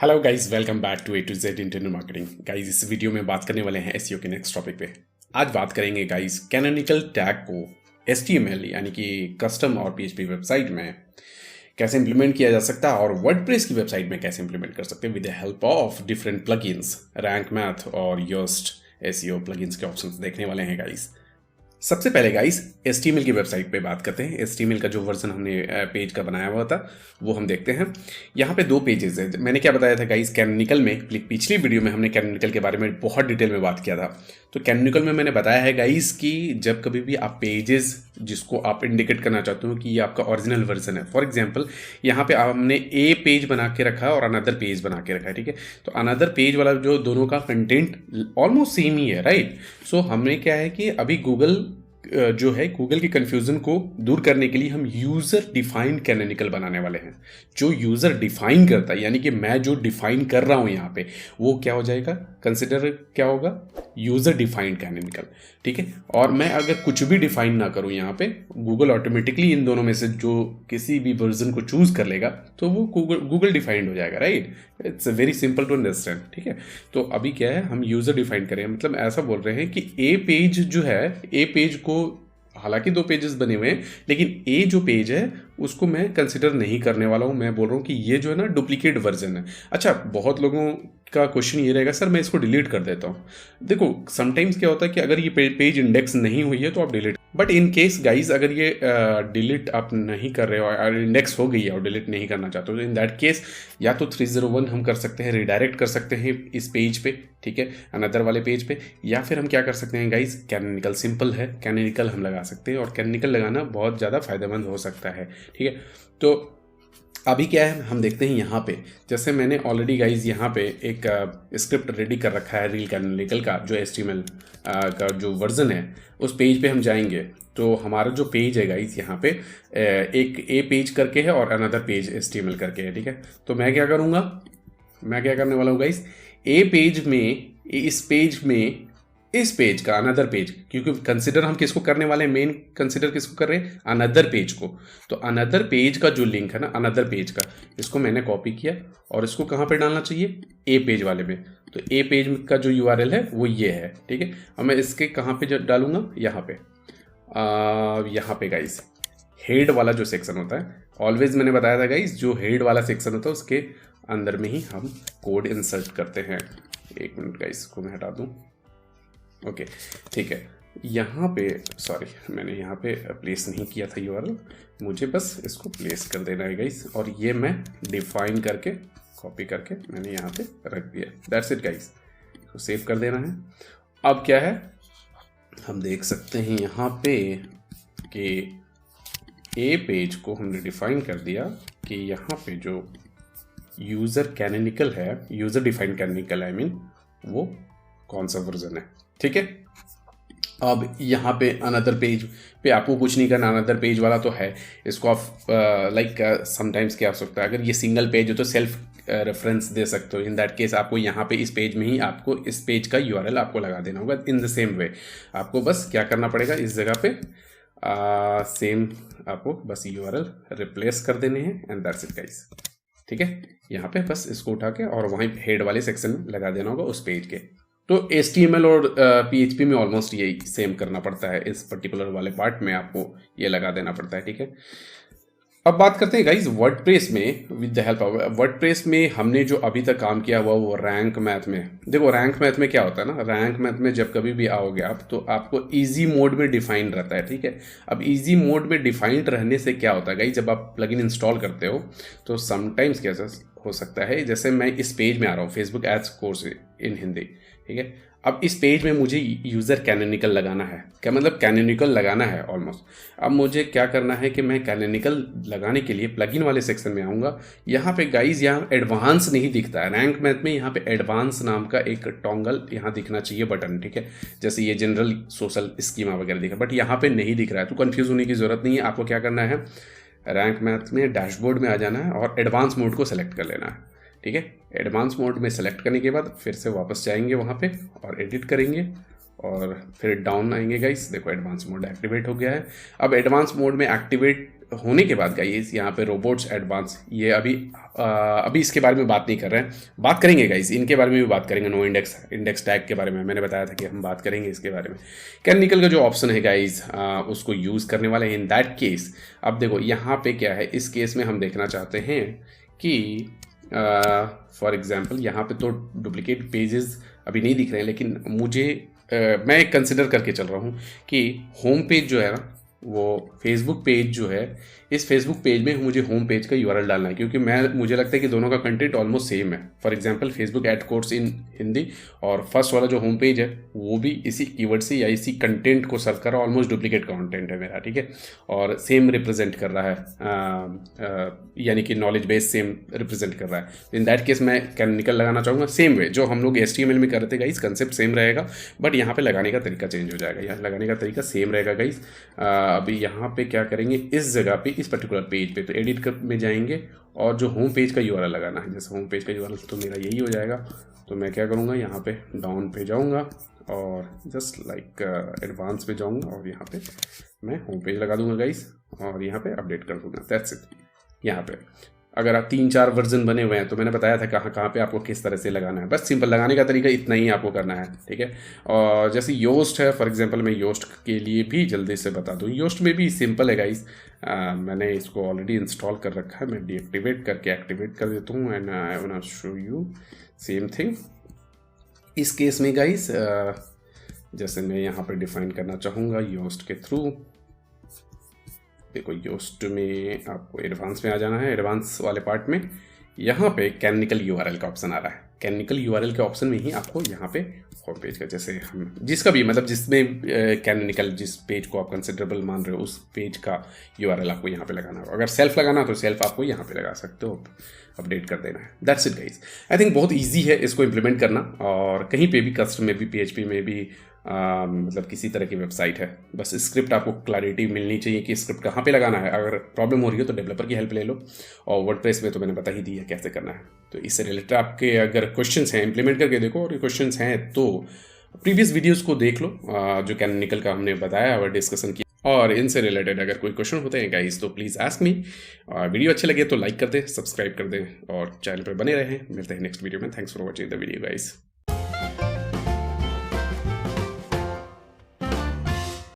Hello guys, welcome back to A to Z internet marketing. Guys, इस video में बात करने वाले हैं एसईओ के नेक्स्ट टॉपिक पे। आज बात करेंगे गाइस कैनोनिकल टैग को एचटीएमएल यानी कि कस्टम और पीएचपी वेबसाइट में कैसे इंप्लीमेंट किया जा सकता है और वर्डप्रेस की वेबसाइट में कैसे इंप्लीमेंट कर सकते हैं with the help of different plugins, rank math और योस्ट एसईओ प्लगइन्स के ऑप्शंस देखने वाले हैं गाइस। सबसे पहले गाइस HTML की वेबसाइट पे बात करते हैं। HTML का जो वर्जन हमने पेज का बनाया हुआ था वो हम देखते हैं। यहाँ पे दो पेजेस है। मैंने क्या बताया था गाइस, कैनोनिकल में पिछली वीडियो में हमने कैनोनिकल के बारे में बहुत डिटेल में बात किया था। तो कैनोनिकल में मैंने बताया है गाइस कि जब कभी भी आप पेजेस जिसको आप इंडिकेट करना चाहते हो कि ये आपका ओरिजिनल वर्जन है, फॉर एग्जाम्पल यहाँ पे हमने ए पेज बना के रखा है और अनदर पेज बना के रखा है, ठीक है। तो अनदर पेज वाला जो दोनों का कंटेंट ऑलमोस्ट सेम ही है, राइट। सो हमने क्या है कि अभी गूगल जो है गूगल की कंफ्यूजन को दूर करने के लिए हम यूजर डिफाइंड कैनोनिकल बनाने वाले हैं। जो यूजर डिफाइन करता है यानी कि मैं जो डिफाइन कर रहा हूं यहाँ पे वो क्या हो जाएगा, कंसिडर क्या होगा, यूजर डिफाइंड कैनोनिकल, ठीक है। और मैं अगर कुछ भी डिफाइन ना करूं यहाँ पे, गूगल ऑटोमेटिकली इन दोनों में से जो किसी भी वर्जन को चूज कर लेगा तो वो गूगल डिफाइंड हो जाएगा, right. It's very simple to understand, ठीक है। तो अभी क्या है, हम यूजर डिफाइन करें, मतलब ऐसा बोल रहे हैं कि ए पेज जो है, ए पेज को हालांकि दो पेजेस बने हुए हैं लेकिन ए जो पेज है उसको मैं कंसिडर नहीं करने वाला हूं। मैं बोल रहा हूं कि ये जो है ना डुप्लीकेट वर्जन है। अच्छा, बहुत लोगों का क्वेश्चन ये रहेगा, सर मैं इसको डिलीट कर देता हूं। देखो समटाइम्स क्या होता है कि अगर ये पेज इंडेक्स नहीं हुई है तो आप delete, but in case guys अगर ये डिलीट आप नहीं कर रहे हो और इंडेक्स हो गई है और डिलीट नहीं करना चाहते हो तो इन दैट केस या तो 301 हम कर सकते हैं, रिडायरेक्ट कर सकते हैं इस पेज पे, ठीक है, अनदर वाले पेज पे। या फिर हम क्या कर सकते हैं गाइज, कैनोनिकल सिंपल है, कैनोनिकल हम लगा सकते हैं और कैनोनिकल लगाना बहुत ज़्यादा फायदेमंद हो सकता है, ठीक है। तो अभी क्या है, हम देखते हैं यहाँ पे, जैसे मैंने ऑलरेडी गाइज यहाँ पे एक स्क्रिप्ट रेडी कर रखा है रील कैनोनिकल का, जो HTML का जो वर्जन है उस पेज पे हम जाएंगे तो हमारा जो पेज है गाइज यहाँ पे एक ए पेज करके है और अनदर पेज HTML करके है, ठीक है। तो मैं क्या करूँगा, मैं क्या करने वाला हूँ गाइज, ए पेज में, इस पेज का अनदर पेज, क्योंकि कंसिडर हम किसको करने वाले हैं, मेन कंसिडर किसको कर रहे हैं, अनदर पेज को। तो अनदर पेज का जो लिंक है ना, अनदर पेज का, इसको मैंने कॉपी किया और इसको कहाँ पे डालना चाहिए, ए पेज वाले में। तो ए पेज का जो URL है वो ये है, ठीक है। अब मैं इसके कहाँ पे डालूंगा, यहाँ पे यहाँ पे गाइस हेड वाला जो सेक्शन होता है, ऑलवेज मैंने बताया था गाइस, जो हेड वाला सेक्शन होता है उसके अंदर में ही हम कोड इंसर्ट करते हैं। एक मिनट गाइस, इसको मैं हटा दूं, ओके, ठीक है। यहाँ पे सॉरी, मैंने यहाँ पे प्लेस नहीं किया था URL, मुझे बस इसको प्लेस कर देना है गाइस, और ये मैं डिफाइन करके कॉपी करके मैंने यहाँ पे रख दिया। दैट्स इट गाइस, तो सेव कर देना है। अब क्या है, हम देख सकते हैं यहाँ पे कि ए पेज को हमने डिफाइन कर दिया कि यहाँ पे जो यूज़र कैनोनिकल है, user defined canonical I mean, वो कौन सा वर्जन है, ठीक है। अब यहाँ पे अनदर पेज पे आपको कुछ नहीं करना, अनदर पेज वाला तो है, इसको आप लाइक समटाइम्स क्या हो सकता है, अगर ये सिंगल पेज हो तो सेल्फ रेफरेंस दे सकते हो। इन दैट केस आपको यहाँ पे इस पेज में ही आपको इस पेज का URL आपको लगा देना होगा। इन द सेम वे आपको बस क्या करना पड़ेगा, इस जगह पे सेम आपको बस URL रिप्लेस कर देने हैं एंड दैट्स इट गाइस, ठीक है। यहाँ पे बस इसको उठा के और वहीं हेड वाले सेक्शन में लगा देना होगा उस पेज के। तो HTML और PHP में ऑलमोस्ट यही सेम करना पड़ता है, इस पर्टिकुलर वाले पार्ट में आपको ये लगा देना पड़ता है, ठीक है। अब बात करते हैं गाइज वर्डप्रेस में, with the help of WordPress में हमने जो अभी तक काम किया हुआ वो रैंक मैथ में। देखो रैंक मैथ में क्या होता है ना, रैंक मैथ में जब कभी भी आओगे आप तो आपको इजी मोड में डिफाइन रहता है, ठीक है। अब इजी मोड में डिफाइंड रहने से क्या होता है गाइज, जब आप प्लगइन इंस्टॉल करते हो तो समटाइम्स कैसा हो सकता है, जैसे मैं इस पेज में आ रहा हूँ, Facebook ads course in Hindi, ठीक है। अब इस पेज में मुझे यूज़र कैनोनिकल लगाना है, क्या मतलब कैनोनिकल लगाना है ऑलमोस्ट। अब मुझे क्या करना है कि मैं कैनोनिकल लगाने के लिए प्लगइन वाले सेक्शन में आऊँगा। यहाँ पे गाइज यहाँ एडवांस नहीं दिखता है, रैंक मैथ में यहाँ पे एडवांस नाम का एक टॉन्गल यहाँ दिखना चाहिए बटन, ठीक है। जैसे ये जनरल सोशल स्कीमा वगैरह दिखा, बट यहाँ पे नहीं दिख रहा है, तो कन्फ्यूज़ होने की ज़रूरत नहीं है। आपको क्या करना है, रैंक मैथ में डैशबोर्ड में आ जाना है और एडवांस मोड को सेलेक्ट कर लेना है, ठीक है। एडवांस मोड में सेलेक्ट करने के बाद फिर से वापस जाएंगे वहाँ पे और एडिट करेंगे और फिर डाउन आएंगे गाइस, देखो एडवांस मोड एक्टिवेट हो गया है। अब एडवांस मोड में एक्टिवेट होने के बाद गाइस यहाँ पे रोबोट्स एडवांस, ये अभी इसके बारे में बात नहीं कर रहे हैं, बात करेंगे गाइस, इनके बारे में भी बात करेंगे। नो इंडेक्स टैग के बारे में मैंने बताया था कि हम बात करेंगे इसके बारे में। कैनिकल का जो ऑप्शन है गाइस उसको यूज़ करने वाले हैं इन दैट केस। अब देखो यहाँ पे क्या है, इस केस में हम देखना चाहते हैं कि फॉर एग्जाम्पल यहाँ पे तो डुप्लीकेट पेजेस अभी नहीं दिख रहे हैं, लेकिन मुझे मैं कंसिडर करके चल रहा हूँ कि होम पेज जो है ना, वो फेसबुक पेज जो है, इस फेसबुक पेज में मुझे होम पेज का यूआरएल डालना है, क्योंकि मुझे लगता है कि दोनों का कंटेंट ऑलमोस्ट सेम है। For example Facebook ad course in Hindi और फर्स्ट वाला जो होम पेज है वो भी इसी कीवर्ड से या इसी कंटेंट को सर्व कर रहा है, ऑलमोस्ट डुप्लीकेट कंटेंट है मेरा, ठीक है, और सेम रिप्रेजेंट कर रहा है, यानी कि नॉलेज बेस सेम रिप्रेजेंट कर रहा है। इन दैट केस मैं कैनिकल लगाना चाहूँगा सेम वे जो हम लोग HTML में कर रहे थे गाइस, कंसेप्ट सेम रहेगा, बट यहाँ पे लगाने का तरीका चेंज हो जाएगा। यहाँ लगाने का तरीका सेम रहेगा गाइस। अभी यहाँ पे क्या करेंगे, इस जगह पे इस पर्टिकुलर पेज पे तो एडिट में जाएंगे और जो होम पेज का यूआरएल लगाना है, जैसे होम पेज का यूआरएल तो मेरा यही हो जाएगा, तो मैं क्या करूँगा, यहाँ पे डाउन पे जाऊँगा और जस्ट लाइक एडवांस पे जाऊँगा और यहाँ पे मैं होम पेज लगा दूंगा गाइस और यहाँ पे अपडेट कर दूंगा। That's it. यहाँ पे अगर आप 3-4 वर्जन बने हुए हैं तो मैंने बताया था कहाँ पे आपको किस तरह से लगाना है, बस सिंपल लगाने का तरीका इतना ही आपको करना है, ठीक है। और जैसे योस्ट है, फॉर एग्जांपल मैं योस्ट के लिए भी जल्दी से बता दूँ, योस्ट में भी सिंपल है गाइस। मैंने इसको ऑलरेडी इंस्टॉल कर रखा है, मैं डीएक्टिवेट करके एक्टिवेट कर देता हूँ and I want to show you same thing. इस केस में गाइस जैसे मैं यहाँ पर डिफाइन करना चाहूँगा योस्ट के थ्रू, देखो योस्ट में आपको एडवांस में आ जाना है। एडवांस वाले पार्ट में यहाँ पे कैनिकल यूआरएल का ऑप्शन आ रहा है। कैनिकल यूआरएल के ऑप्शन में ही आपको यहाँ पे होम पेज का, जैसे हम जिसका भी मतलब जिसमें कैनिकल जिस पेज को आप कंसिडरेबल मान रहे हो उस पेज का यूआरएल आपको यहाँ पे लगाना होगा। अगर सेल्फ लगाना हो तो सेल्फ आपको यहाँ पे लगा सकते हो, अपडेट कर देना है। That's it guys. I think बहुत ईजी है इसको इम्प्लीमेंट करना, और कहीं पे भी कस्टम में भी PHP में भी मतलब किसी तरह की वेबसाइट है, बस स्क्रिप्ट आपको क्लैरिटी मिलनी चाहिए कि स्क्रिप्ट कहाँ पे लगाना है। अगर प्रॉब्लम हो रही है तो डेवलपर की हेल्प ले लो, और वर्डप्रेस में तो मैंने बता ही दी है कैसे करना है। तो इससे रिलेटेड आपके अगर क्वेश्चंस हैं इम्प्लीमेंट करके देखो, और क्वेश्चंस हैं तो प्रीवियस वीडियोस को देख लो जो कैनिकल का हमने बताया और डिस्कशन किया। और इनसे रिलेटेड अगर कोई क्वेश्चन होते हैं गाइस तो प्लीज़ आस्क मी। वीडियो अच्छे लगे तो लाइक कर दें, सब्सक्राइब कर दें और चैनल पर बने रहें। मिलते हैं नेक्स्ट वीडियो में। Thanks for watching the video guys.